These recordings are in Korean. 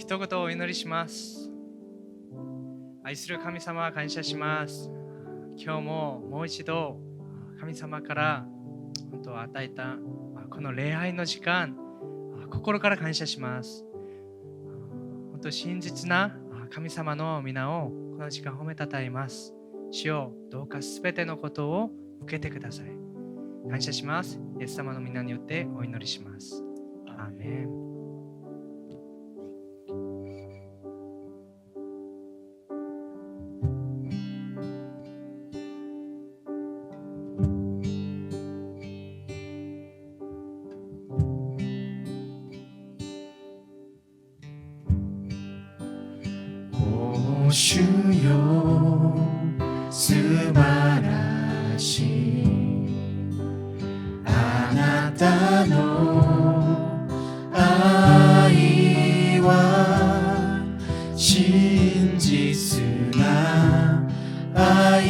一言お祈りします。愛する神様、感謝します。今日ももう一度神様から本当与えたこの礼拝の時間、心から感謝します。本当真実な神様の皆をこの時間褒めたたえます。主よ、どうかすべてのことを受けてください。感謝します。イエス様の皆によってお祈りします。アーメン。主よ、素晴らしいあなたの愛は真実な愛。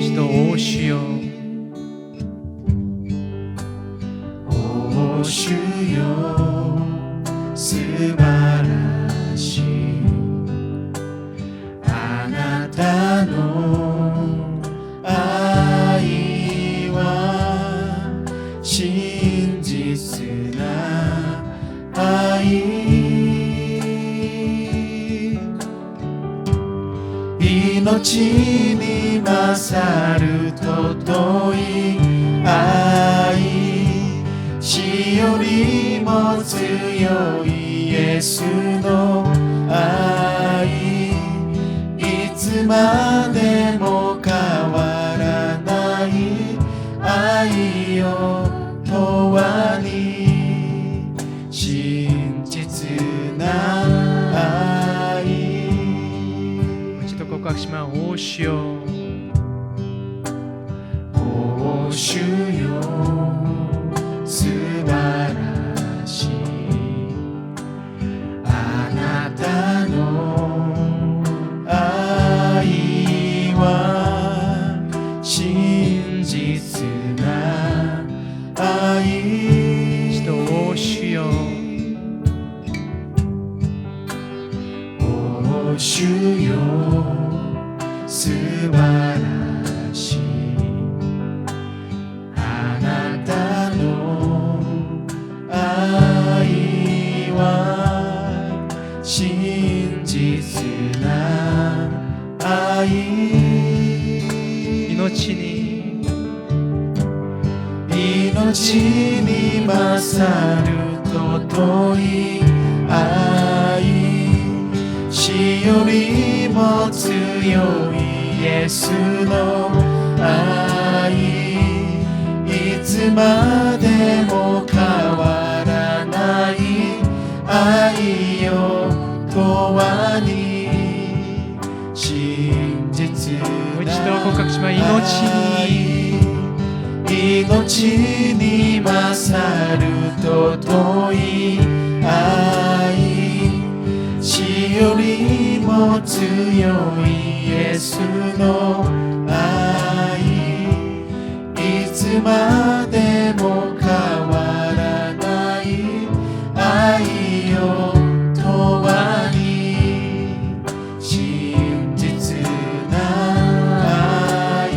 一度お主よ、お主よ、素晴らしいあなたの愛は真実な愛。命に勝る尊い愛、死よりも強いイエスの愛、いつまでも変わらない愛よ、永遠に真実な愛。もう一度告白します。お主よ、お主よ、素晴らしいあなたの愛は真実な愛。一度お主よ、お主よ、素晴らしいあなたの愛は真実な愛。命に勝る尊い愛、死よりも強いイエスの愛、いつまでも変わらない愛よ、永遠に真実な愛。もう一度告白します。命に勝る尊い愛、死よりも強いイエスの愛、いつまでも変わらない愛よ、永遠に真実な愛。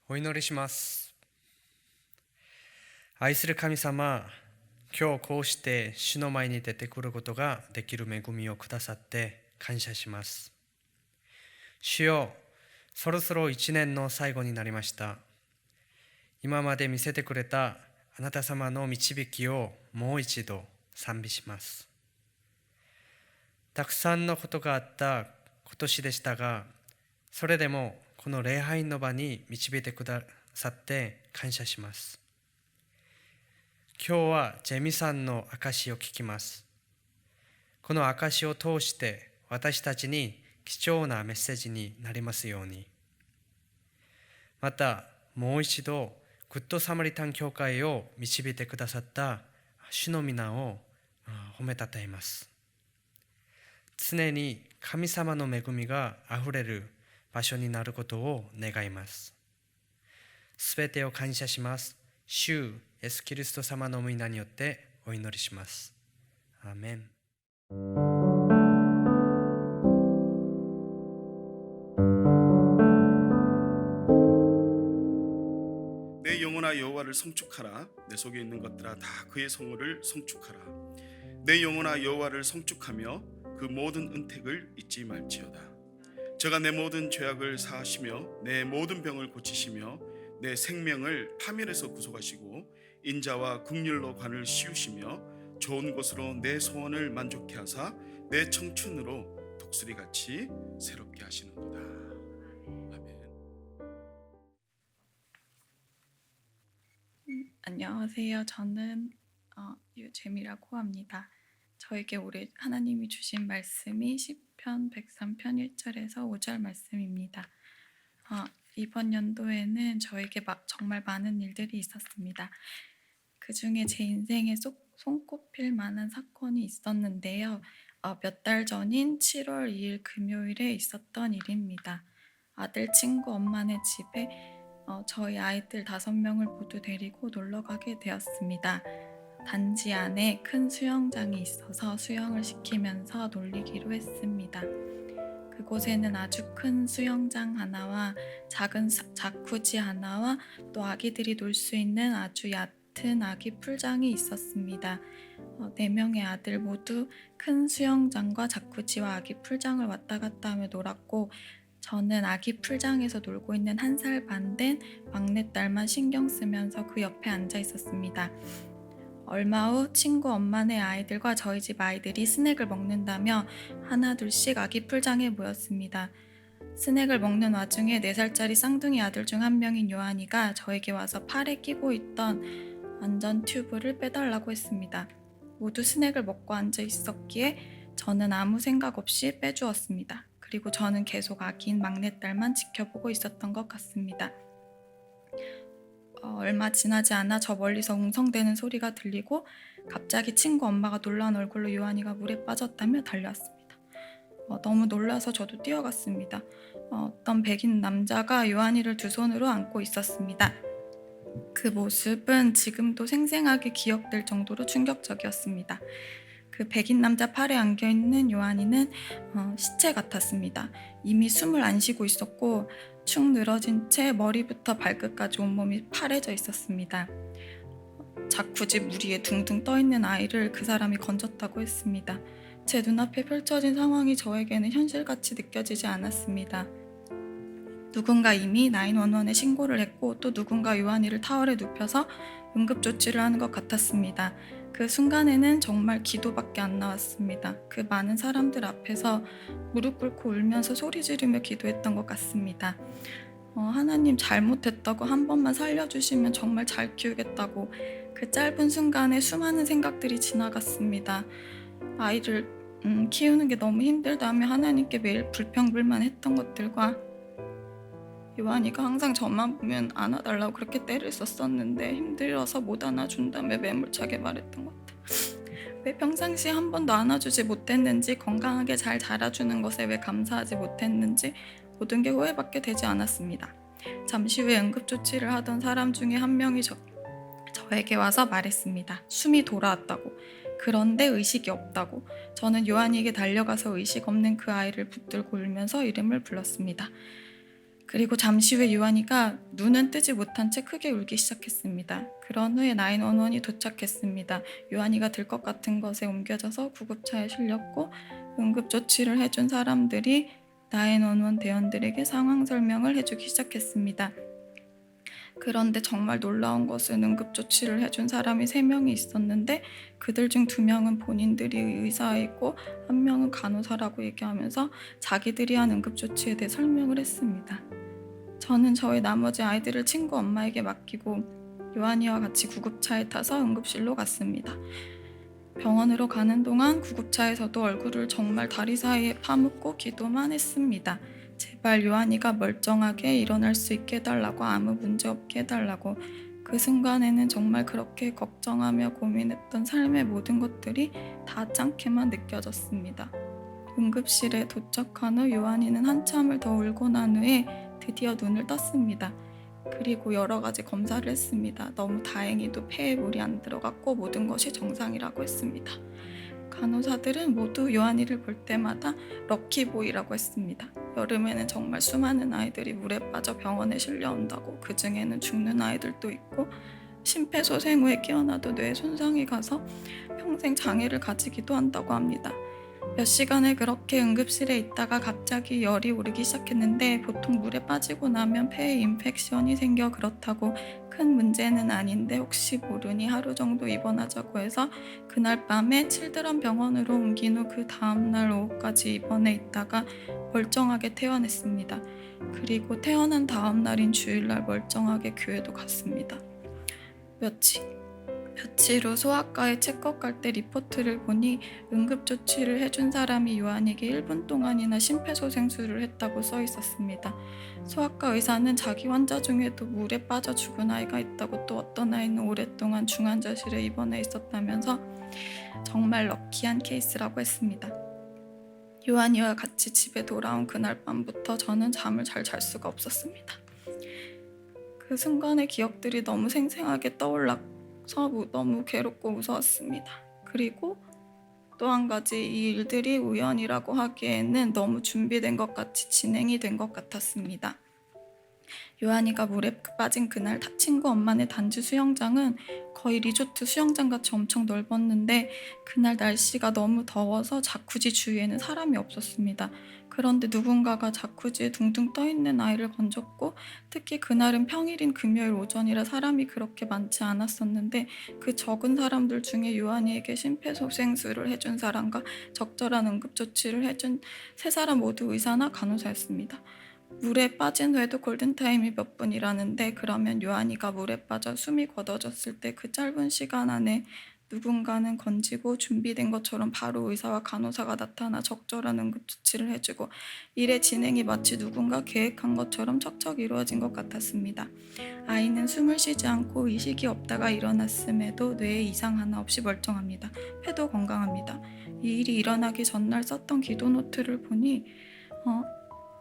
お祈りします。愛する神様、今日こうして主の前に出てくることができる恵みをくださって感謝します。主よ、そろそろ一年の最後になりました。今まで見せてくれたあなた様の導きをもう一度賛美します。たくさんのことがあった今年でしたが、それでもこの礼拝の場に導いてくださって感謝します。今日はジェミさんの証を聞きます。この証を通して私たちに貴重なメッセージになりますように。またもう一度グッドサマリタン教会を導いてくださった主の皆を褒めたたえます。常に神様の恵みがあふれる場所になることを願います。すべてを感謝します。主イエスキリスト様の皆によってお祈りします。アーメン。내 영혼아 여호와를 성축하라. 내 속에 있는 것들아 다 그의 성호를 성축하라. 내 영혼아 여호와를 성축하며 그 모든 은택을 잊지 말지어다. 저가 내 모든 죄악을 사하시며 내 모든 병을 고치시며 내 생명을 파멸에서 구속하시고 인자와 긍휼로 관을 씌우시며 좋은 곳으로 내 소원을 만족케 하사 내 청춘으로 독수리같이 새롭게 하시는도다. 아멘. 안녕하세요. 저는 유재미라고 합니다. 저에게 올해 하나님이 주신 말씀이 시편 103편 1절에서 5절 말씀입니다. 이번 연도에는 저에게 정말 많은 일들이 있었습니다. 그 중에 제 인생에 손꼽힐 만한 사건이 있었는데요. 몇 달 전인 7월 2일 금요일에 있었던 일입니다. 아들 친구 엄마네 집에 저희 아이들 5명을 모두 데리고 놀러 가게 되었습니다. 단지 안에 큰 수영장이 있어서 수영을 시키면서 놀리기로 했습니다. 그곳에는 아주 큰 수영장 하나와 작은 자쿠지 하나와 또 아기들이 놀 수 있는 아주 얕은 아기 풀장이 있었습니다. 4명의 아들 모두 큰 수영장과 자쿠지와 아기 풀장을 왔다 갔다 하며 놀았고, 저는 아기 풀장에서 놀고 있는 1살 반 된 막내딸만 신경 쓰면서 그 옆에 앉아 있었습니다. 얼마 후 친구 엄마네 아이들과 저희 집 아이들이 스낵을 먹는다며 하나 둘씩 아기 풀장에 모였습니다. 스낵을 먹는 와중에 4살짜리 쌍둥이 아들 중 한 명인 요한이가 저에게 와서 팔에 끼고 있던 안전 튜브를 빼달라고 했습니다. 모두 스낵을 먹고 앉아 있었기에 저는 아무 생각 없이 빼주었습니다. 그리고 저는 계속 아기인 막내딸만 지켜보고 있었던 것 같습니다. 얼마 지나지 않아 저 멀리서 웅성대는 소리가 들리고 갑자기 친구 엄마가 놀란 얼굴로 요한이가 물에 빠졌다며 달려왔습니다. 너무 놀라서 저도 뛰어갔습니다. 어떤 백인 남자가 요한이를 두 손으로 안고 있었습니다. 그 모습은 지금도 생생하게 기억될 정도로 충격적이었습니다. 그 백인 남자 팔에 안겨있는 요한이는 시체 같았습니다. 이미 숨을 안 쉬고 있었고 축 늘어진 채 머리부터 발끝까지 온몸이 파래져 있었습니다. 자쿠지 물 위에 둥둥 떠있는 아이를 그 사람이 건졌다고 했습니다. 제 눈앞에 펼쳐진 상황이 저에게는 현실같이 느껴지지 않았습니다. 누군가 이미 911에 신고를 했고 또 누군가 요한이를 타월에 눕혀서 응급조치를 하는 것 같았습니다. 그 순간에는 정말 기도밖에 안 나왔습니다. 그 많은 사람들 앞에서 무릎 꿇고 울면서 소리 지르며 기도했던 것 같습니다. 하나님 잘못했다고 한 번만 살려주시면 정말 잘 키우겠다고. 그 짧은 순간에 수많은 생각들이 지나갔습니다. 아이를 키우는 게 너무 힘들다며 하나님께 매일 불평불만했던 것들과 요한이가 항상 저만 보면 안아달라고 그렇게 떼를 썼었는데 힘들어서 못 안아준다며 매몰차게 말했던 것 같아요. 왜 평상시에 한 번도 안아주지 못했는지, 건강하게 잘 자라주는 것에 왜 감사하지 못했는지 모든 게 후회밖에 되지 않았습니다. 잠시 후에 응급조치를 하던 사람 중에 한 명이 저에게 와서 말했습니다. 숨이 돌아왔다고. 그런데 의식이 없다고. 저는 요한이에게 달려가서 의식 없는 그 아이를 붙들고 울면서 이름을 불렀습니다. 그리고 잠시 후에 요한이가 눈은 뜨지 못한 채 크게 울기 시작했습니다. 그런 후에 911이 도착했습니다. 요한이가 들 것 같은 것에 옮겨져서 구급차에 실렸고 응급조치를 해준 사람들이 911 대원들에게 상황 설명을 해주기 시작했습니다. 그런데 정말 놀라운 것은 응급조치를 해준 사람이 3명이 있었는데 그들 중 2명은 본인들이 의사이고 1명은 간호사라고 얘기하면서 자기들이 한 응급조치에 대해 설명을 했습니다. 저는 저희 나머지 아이들을 친구 엄마에게 맡기고 요한이와 같이 구급차에 타서 응급실로 갔습니다. 병원으로 가는 동안 구급차에서도 얼굴을 정말 다리 사이에 파묻고 기도만 했습니다. 제발 요한이가 멀쩡하게 일어날 수 있게 해달라고, 아무 문제 없게 해달라고. 그 순간에는 정말 그렇게 걱정하며 고민했던 삶의 모든 것들이 다 짱케만 느껴졌습니다. 응급실에 도착한 후 요한이는 한참을 더 울고 난 후에 드디어 눈을 떴습니다. 그리고 여러 가지 검사를 했습니다. 너무 다행히도 폐에 물이 안 들어갔고 모든 것이 정상이라고 했습니다. 간호사들은 모두 요한이를 볼 때마다 럭키보이라고 했습니다. 여름에는 정말 수많은 아이들이 물에 빠져 병원에 실려온다고, 그 중에는 죽는 아이들도 있고 심폐소생 후에 깨어나도 뇌에 손상이 가서 평생 장애를 가지기도 한다고 합니다. 몇 시간을 그렇게 응급실에 있다가 갑자기 열이 오르기 시작했는데 보통 물에 빠지고 나면 폐에 인펙션이 생겨 그렇다고 큰 문제는 아닌데 혹시 모르니 하루 정도 입원하자고 해서 그날 밤에 칠드런 병원으로 옮긴 후 그 다음날 오후까지 입원해 있다가 멀쩡하게 퇴원했습니다. 그리고 퇴원한 다음날인 주일날 멀쩡하게 교회도 갔습니다. 며칠 후 소아과에 체크업 갈 때 리포트를 보니 응급조치를 해준 사람이 요한에게 1분 동안이나 심폐소생술을 했다고 써 있었습니다. 소아과 의사는 자기 환자 중에도 물에 빠져 죽은 아이가 있다고, 또 어떤 아이는 오랫동안 중환자실에 입원해 있었다면서 정말 럭키한 케이스라고 했습니다. 요한이와 같이 집에 돌아온 그날 밤부터 저는 잠을 잘 잘 수가 없었습니다. 그 순간의 기억들이 너무 생생하게 떠올랐고 너무 괴롭고 무서웠습니다. 그리고 또 한 가지, 이 일들이 우연이라고 하기에는 너무 준비된 것 같이 진행이 된 것 같았습니다. 요한이가 물에 빠진 그날 친구 엄마네 단지 수영장은 거의 리조트 수영장같이 엄청 넓었는데 그날 날씨가 너무 더워서 자쿠지 주위에는 사람이 없었습니다. 그런데 누군가가 자쿠지에 둥둥 떠있는 아이를 건졌고, 특히 그날은 평일인 금요일 오전이라 사람이 그렇게 많지 않았었는데 그 적은 사람들 중에 요한이에게 심폐소생술을 해준 사람과 적절한 응급조치를 해준 3사람 모두 의사나 간호사였습니다. 물에 빠진 후에도 골든타임이 몇 분이라는데, 그러면 요한이가 물에 빠져 숨이 걷어졌을 때 그 짧은 시간 안에 누군가는 건지고 준비된 것처럼 바로 의사와 간호사가 나타나 적절한 응급조치를 해주고, 일의 진행이 마치 누군가 계획한 것처럼 척척 이루어진 것 같았습니다. 아이는 숨을 쉬지 않고 의식이 없다가 일어났음에도 뇌에 이상 하나 없이 멀쩡합니다. 폐도 건강합니다. 이 일이 일어나기 전날 썼던 기도 노트를 보니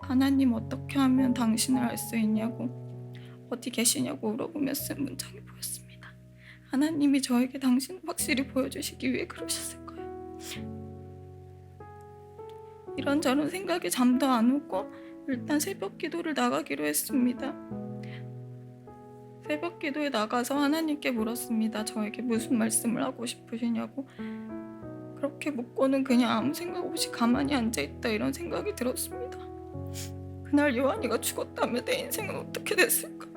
하나님, 어떻게 하면 당신을 알 수 있냐고, 어디 계시냐고 물어보며 쓴 문장이 보였습니다. 하나님이 저에게 당신을 확실히 보여주시기 위해 그러셨을까요? 이런저런 생각에 잠도 안 오고 일단 새벽 기도를 나가기로 했습니다. 새벽 기도에 나가서 하나님께 물었습니다. 저에게 무슨 말씀을 하고 싶으시냐고. 그렇게 묻고는 그냥 아무 생각 없이 가만히 앉아있다, 이런 생각이 들었습니다. 그날 요한이가 죽었다면 내 인생은 어떻게 됐을까?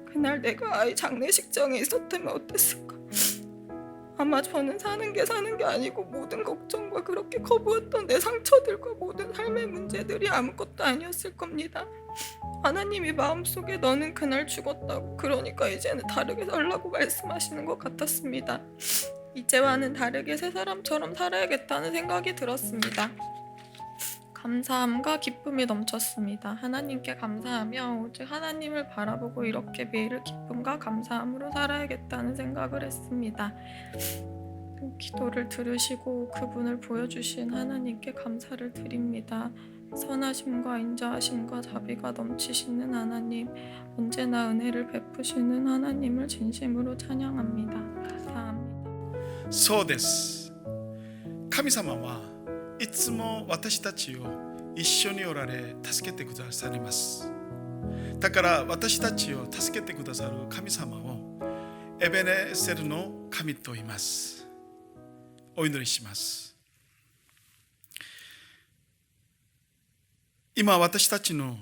그날 내가 아이 장례식장에 있었다면 어땠을까? 아마 저는 사는 게 아니고 모든 걱정과 그렇게 거부했던 내 상처들과 모든 삶의 문제들이 아무것도 아니었을 겁니다. 하나님이 마음속에 너는 그날 죽었다고, 그러니까 이제는 다르게 살라고 말씀하시는 것 같았습니다. 이제와는 다르게 새 사람처럼 살아야겠다는 생각이 들었습니다. 감사함과 기쁨이 넘쳤습니다. 하나님께 감사하며 오직 하나님을 바라보고 이렇게 매일을 기쁨과 감사함으로 살아야겠다는 생각을 했습니다. 기도를 들으시고 그분을 보여주신 하나님께 감사를 드립니다. 선하심과 인자하심과 자비가 넘치시는 하나님, 언제나 은혜를 베푸시는 하나님을 진심으로 찬양합니다. 감사합니다. そうです。神様はいつも私たちを一緒におられ助けてくださります。だから私たちを助けてくださる神様をエベネセルの神と言います。お祈りします。今私たちの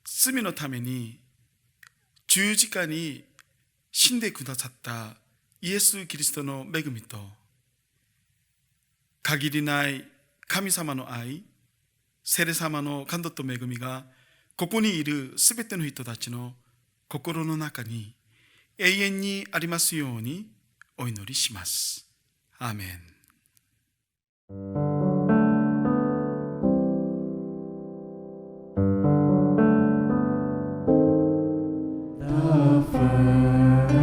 罪のために十字架に死んでくださったイエス・キリストの恵みと限りない神様の愛、聖霊様の感動と恵みがここにいるすべての人たちの心の中に永遠にありますようにお祈りします。アーメン。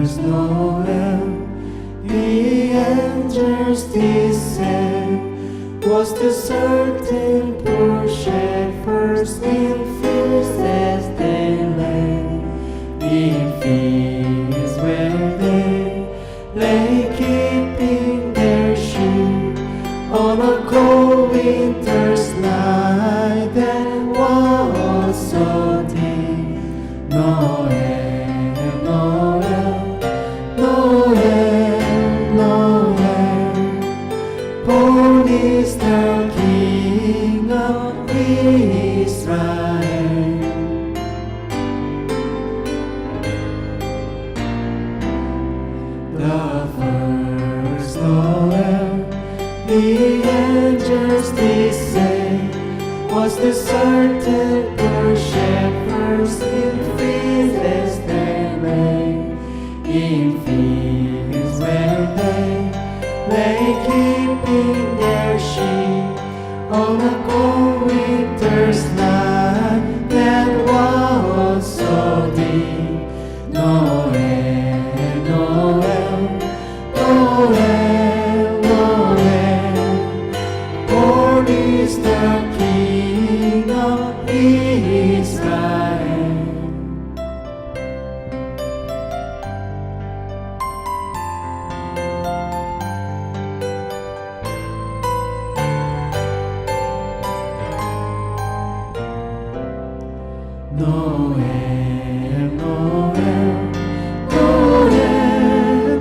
First Noel, the angels descend, was the certain poor shepherds in fields as they lay, in fields where they lay keeping their sheep on a cold winter's night that was so deep. Noel, born is the King of Israel. The first Noel, the angels descend, was the certain poor shepherds in fields as they lay, in fields where they lay keeping their sheep on a cold winter's night that was so deep. Noel, Noel, Noel, Noel, born is the King of Israel. Noel, Noel, Noel,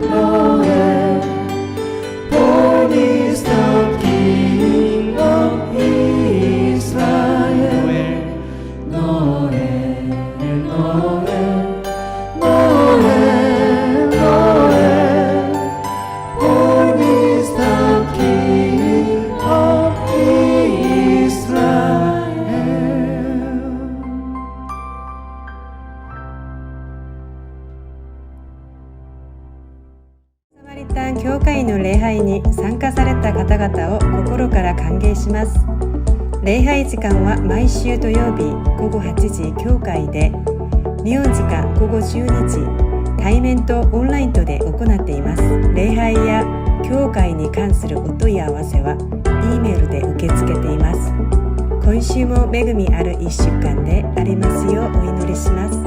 Noel, born is the King of Israel. Noel, Noel, Noel, Noel, born is the King of Israel.教会の礼拝に参加された方々を心から歓迎します。礼拝時間は毎週土曜日午後8時教会で、日本時間午後12時対面とオンラインとで行っています。礼拝や教会に関するお問い合わせは E メールで受け付けています。今週も恵みある1週間でありますようお祈りします。